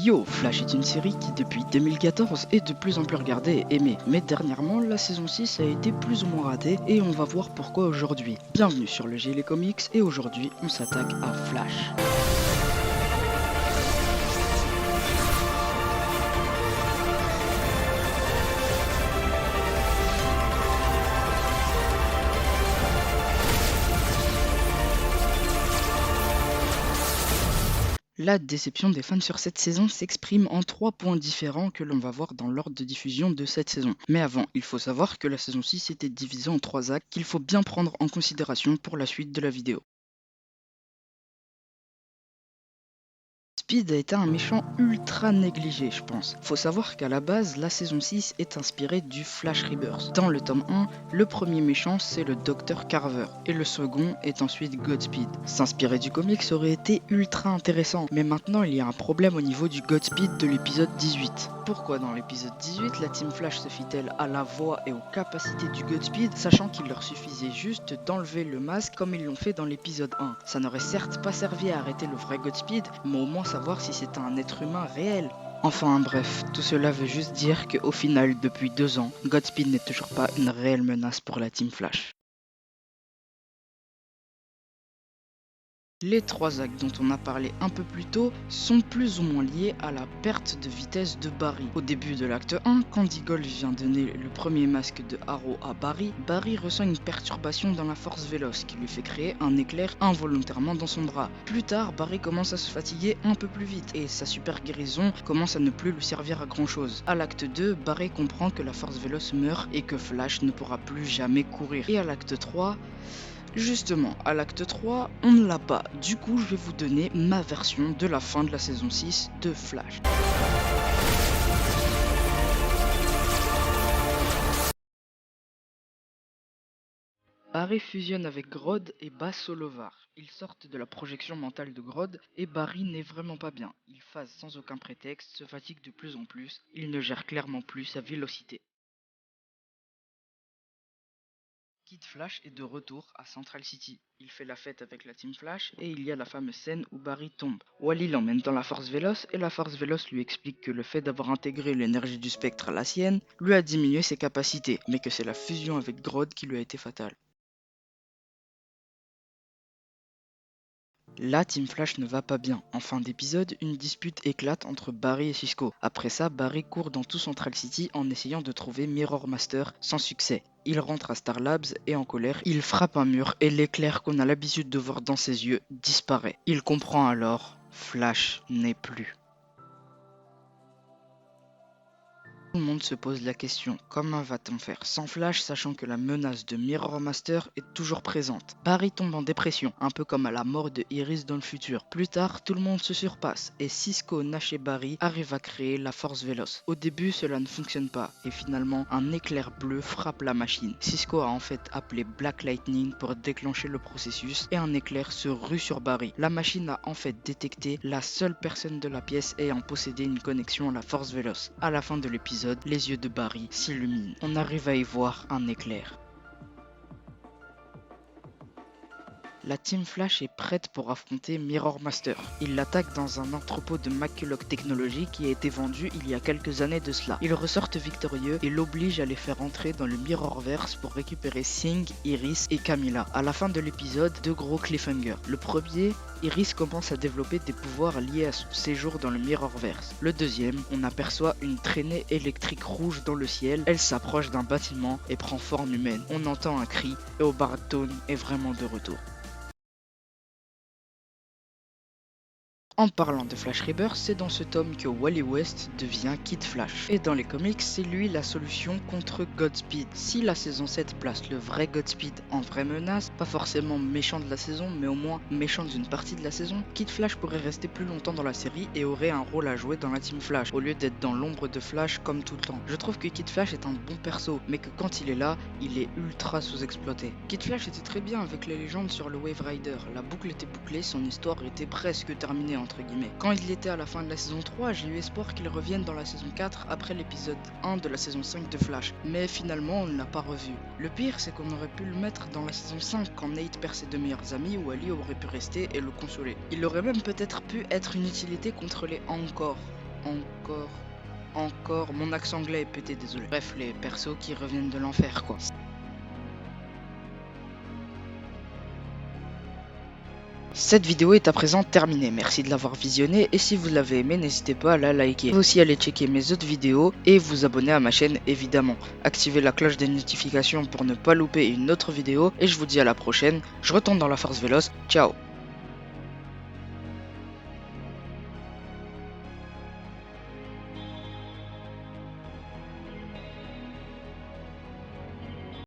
Yo, Flash est une série qui depuis 2014 est de plus en plus regardée et aimée, mais dernièrement la saison 6 a été plus ou moins ratée et on va voir pourquoi aujourd'hui. Bienvenue sur le GL Comics et aujourd'hui on s'attaque à Flash. La déception des fans sur cette saison s'exprime en 3 points différents que l'on va voir dans l'ordre de diffusion de cette saison. Mais avant, il faut savoir que la saison 6 était divisée en 3 actes qu'il faut bien prendre en considération pour la suite de la vidéo. Speed a été un méchant ultra négligé, je pense. Faut savoir qu'à la base, la saison 6 est inspirée du Flash Rebirth. Dans le tome 1, le premier méchant c'est le Dr Carver et le second est ensuite Godspeed. S'inspirer du comics aurait été ultra intéressant, mais maintenant il y a un problème au niveau du Godspeed de l'épisode 18. Pourquoi dans l'épisode 18, la Team Flash se fit-elle à la voix et aux capacités du Godspeed, sachant qu'il leur suffisait juste d'enlever le masque comme ils l'ont fait dans l'épisode 1. Ça n'aurait certes pas servi à arrêter le vrai Godspeed, mais au moins savoir si c'était un être humain réel. Enfin bref, tout cela veut juste dire qu'au final, depuis 2 ans, Godspeed n'est toujours pas une réelle menace pour la Team Flash. Les 3 actes dont on a parlé un peu plus tôt sont plus ou moins liés à la perte de vitesse de Barry. Au début de l'acte 1, quand Deagle vient donner le premier masque de Arrow à Barry, Barry ressent une perturbation dans la force véloce qui lui fait créer un éclair involontairement dans son bras. Plus tard, Barry commence à se fatiguer un peu plus vite et sa super guérison commence à ne plus lui servir à grand chose. À l'acte 2, Barry comprend que la force véloce meurt et que Flash ne pourra plus jamais courir. Et à l'acte 3, justement, à l'acte 3, on ne l'a pas. Du coup, je vais vous donner ma version de la fin de la saison 6 de Flash. Barry fusionne avec Grodd et bat Solovar. Ils sortent de la projection mentale de Grodd et Barry n'est vraiment pas bien. Il phase sans aucun prétexte, se fatigue de plus en plus, il ne gère clairement plus sa vélocité. Kid Flash est de retour à Central City. Il fait la fête avec la Team Flash et il y a la fameuse scène où Barry tombe. Wally l'emmène dans la Force Véloce et la Force Véloce lui explique que le fait d'avoir intégré l'énergie du spectre à la sienne lui a diminué ses capacités, mais que c'est la fusion avec Grodd qui lui a été fatale. La Team Flash ne va pas bien. En fin d'épisode, une dispute éclate entre Barry et Cisco. Après ça, Barry court dans tout Central City en essayant de trouver Mirror Master sans succès. Il rentre à Star Labs et en colère, il frappe un mur et l'éclair qu'on a l'habitude de voir dans ses yeux disparaît. Il comprend alors, Flash n'est plus. Tout le monde se pose la question, comment va-t-on faire sans Flash sachant que la menace de Mirror Master est toujours présente? Barry tombe en dépression, un peu comme à la mort de Iris dans le futur. Plus tard, tout le monde se surpasse et Cisco, Nash et Barry arrivent à créer la Force Véloce. Au début, cela ne fonctionne pas et finalement, un éclair bleu frappe la machine. Cisco a en fait appelé Black Lightning pour déclencher le processus et un éclair se rue sur Barry. La machine a en fait détecté la seule personne de la pièce ayant possédé une connexion à la Force Véloce. À la fin de l'épisode, les yeux de Barry s'illuminent. On arrive à y voir un éclair. La Team Flash est prête pour affronter Mirror Master. Il l'attaque dans un entrepôt de McCulloch Technology qui a été vendu il y a quelques années de cela. Ils ressortent victorieux et l'obligent à les faire entrer dans le Mirrorverse pour récupérer Singh, Iris et Camilla. À la fin de l'épisode, 2 gros cliffhangers. Le premier, Iris commence à développer des pouvoirs liés à son séjour dans le Mirrorverse. Le deuxième, on aperçoit une traînée électrique rouge dans le ciel. Elle s'approche d'un bâtiment et prend forme humaine. On entend un cri et O'Barton est vraiment de retour. En parlant de Flash Rebirth, c'est dans ce tome que Wally West devient Kid Flash. Et dans les comics, c'est lui la solution contre Godspeed. Si la saison 7 place le vrai Godspeed en vraie menace, pas forcément méchant de la saison, mais au moins méchant d'une partie de la saison, Kid Flash pourrait rester plus longtemps dans la série et aurait un rôle à jouer dans la Team Flash, au lieu d'être dans l'ombre de Flash comme tout le temps. Je trouve que Kid Flash est un bon perso, mais que quand il est là, il est ultra sous-exploité. Kid Flash était très bien avec les légendes sur le Wave Rider, la boucle était bouclée, son histoire était presque terminée entre guillemets. Quand il était à la fin de la saison 3, j'ai eu espoir qu'il revienne dans la saison 4 après l'épisode 1 de la saison 5 de Flash, mais finalement on ne l'a pas revu. Le pire c'est qu'on aurait pu le mettre dans la saison 5 quand Nate perd ses 2 meilleurs amis où Ali aurait pu rester et le consoler. Il aurait même peut-être pu être une utilité contre les Encore. Encore, mon accent anglais est pété, désolé. Bref, les persos qui reviennent de l'enfer, quoi. Cette vidéo est à présent terminée, merci de l'avoir visionnée et si vous l'avez aimé, n'hésitez pas à la liker. Vous pouvez aussi aller checker mes autres vidéos et vous abonner à ma chaîne évidemment. Activez la cloche des notifications pour ne pas louper une autre vidéo et je vous dis à la prochaine. Je retourne dans la force véloce, ciao.